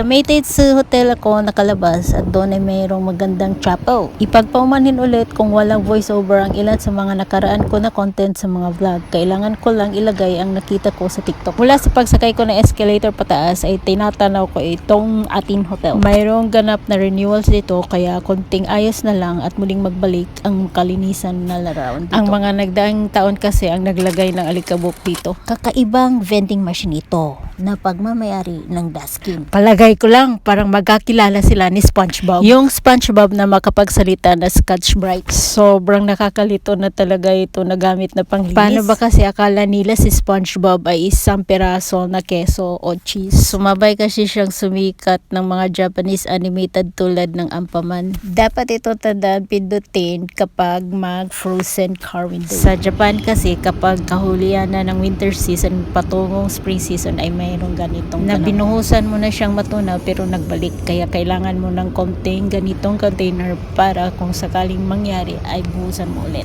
Lamited sa hotel ako nakalabas at doon ay mayroong magandang chapel. Ipagpaumanhin ulit kung walang voiceover ang ilan sa mga nakaraan ko na content sa mga vlog. Kailangan ko lang ilagay ang nakita ko sa TikTok. Mula sa pagsakay ko ng escalator pataas ay tinatanaw ko itong ating hotel. Mayroong ganap na renewals dito kaya konting ayos na lang at muling magbalik ang kalinisan na larawan dito. Ang mga nagdaang taon kasi ang naglagay ng alikabok dito. Kakaibang vending machine ito na pagmamayari ng Daskin. Palagay ko lang, parang magkakilala sila ni SpongeBob. Yung SpongeBob na makapagsalita na Scotch Brite. Sobrang nakakalito na talaga ito na gamit na panglinis. Paano ba kasi akala nila si SpongeBob ay isang peraso na keso o cheese? Sumabay kasi siyang sumikat ng mga Japanese animated tulad ng Ampaman. Dapat ito tandaan pindutin kapag mag-frozen car window. Sa Japan kasi kapag kahulian na ng winter season patungong spring season ay mayroong ganitong na binuhusan mo na siyang matunaw pero nagbalik, kaya kailangan mo ng konting ganitong container para kung sakaling mangyari ay buhusan mo ulit.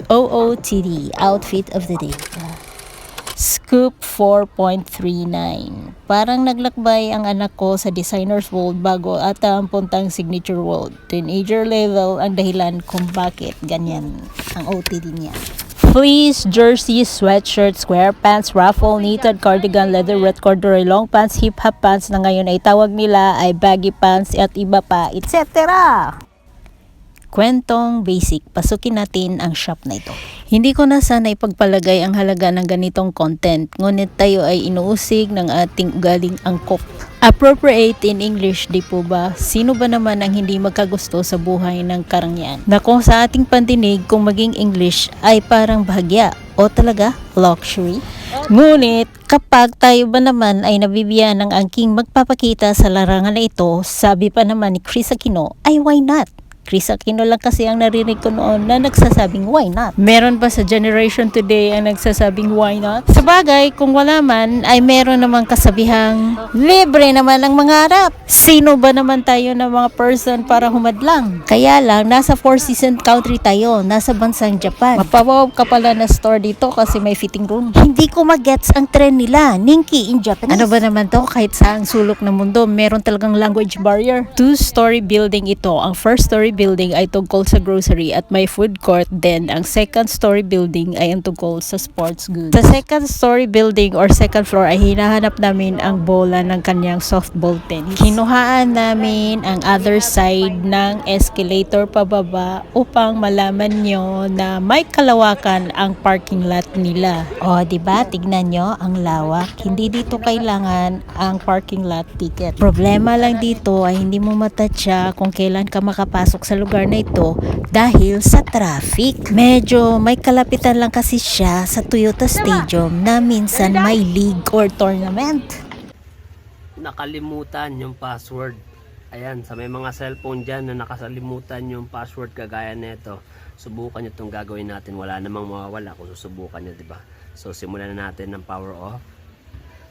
OOTD, Outfit of the Day. Scoop 4.39. Parang naglakbay ang anak ko sa designer's world bago ata ang puntang signature world. Teenager level ang dahilan kung bakit ganyan ang OOTD niya. Fleece, jersey, sweatshirt, square pants, ruffle, knitted cardigan, leatherette, corduroy, long pants, hip-hop pants na ngayon ay tawag nila ay baggy pants at iba pa, etc. Kwentong basic, pasukin natin ang shop na ito. Hindi ko na sana ipagpalagay ang halaga ng ganitong content, ngunit tayo ay inuusig ng ating ugaling angkop. Appropriate in English, di po ba? Sino ba naman ang hindi magkagusto sa buhay ng karangyaan? Na kung sa ating pandinig, kung maging English ay parang bahagya o talaga luxury? Ngunit kapag tayo ba naman ay nabibigyan ng angking magpapakita sa larangan na ito, sabi pa naman ni Chris Aquino, ay why not? Chris Aquino lang kasi ang narinig ko noon na nagsasabing why not. Meron ba sa generation today ang nagsasabing why not? Sabagay, kung wala man, ay meron namang kasabihang libre naman ang mangarap. Sino ba naman tayo na mga person para humadlang? Kaya lang, nasa four season country tayo, nasa bansang Japan. Mapawaw ka pala na store dito kasi may fitting room. Hindi ko magets ang trend nila, Ninki in Japanese. Ano ba naman to? Kahit saang sulok ng mundo, meron talagang language barrier. Two-story building ito. Ang first story building ay tungkol sa grocery at may food court, then ang second story building ay ang tungkol sa sports goods. Sa second story building or second floor ay hinahanap namin ang bola ng kanyang softball tennis. Kinuhaan namin ang other side ng escalator pababa upang malaman nyo na may kalawakan ang parking lot nila. O diba, tignan nyo ang lawak. Hindi dito kailangan ang parking lot ticket. Problema lang dito ay hindi mo matatya kung kailan ka makapasok sa lugar na ito dahil sa traffic. Medyo may kalapitan lang kasi siya sa Toyota Stadium na minsan may league or tournament. Nakalimutan yung password. Ayan, sa may mga cellphone dyan na nakasalimutan yung password kagaya nito, subukan nyo itong gagawin natin. Wala namang mawawala kung susubukan nyo, diba? So simulan na natin ng power off.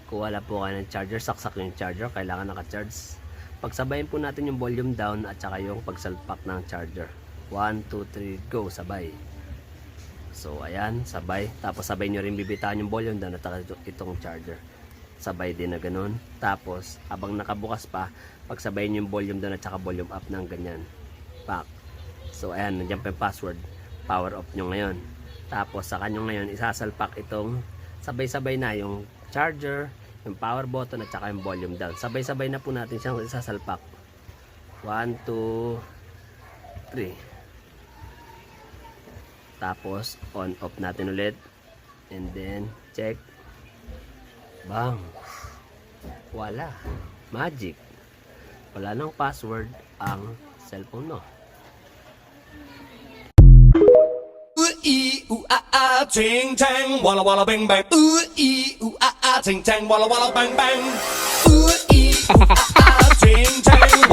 Kung wala po kayo ng charger, saksak yung charger, kailangan naka-charge. Pagsabayin po natin yung volume down at saka yung pagsalpak ng charger. 1, 2, 3, go, sabay. So ayan, sabay. Tapos sabay nyo rin bibitaan yung volume down at saka itong charger. Sabay din na ganun. Tapos habang nakabukas pa, pagsabayin yung volume down at saka volume up ng ganyan. Back. So ayan, nandiyan pa yung password. Power off nyo ngayon. Tapos sa kanyo ngayon, isasalpak itong sabay-sabay na yung charger, yung power button at saka yung volume down. Sabay-sabay na po natin siyang isasalpak. 1, 2, 3. Tapos on off natin ulit. And then check. Bang. Wala. Magic. Wala nang password ang cellphone no. Ting tang, walla walla bang bang. Ooh ee ooh ting tang, walla walla bang bang. Ooh ee ooh ting tang.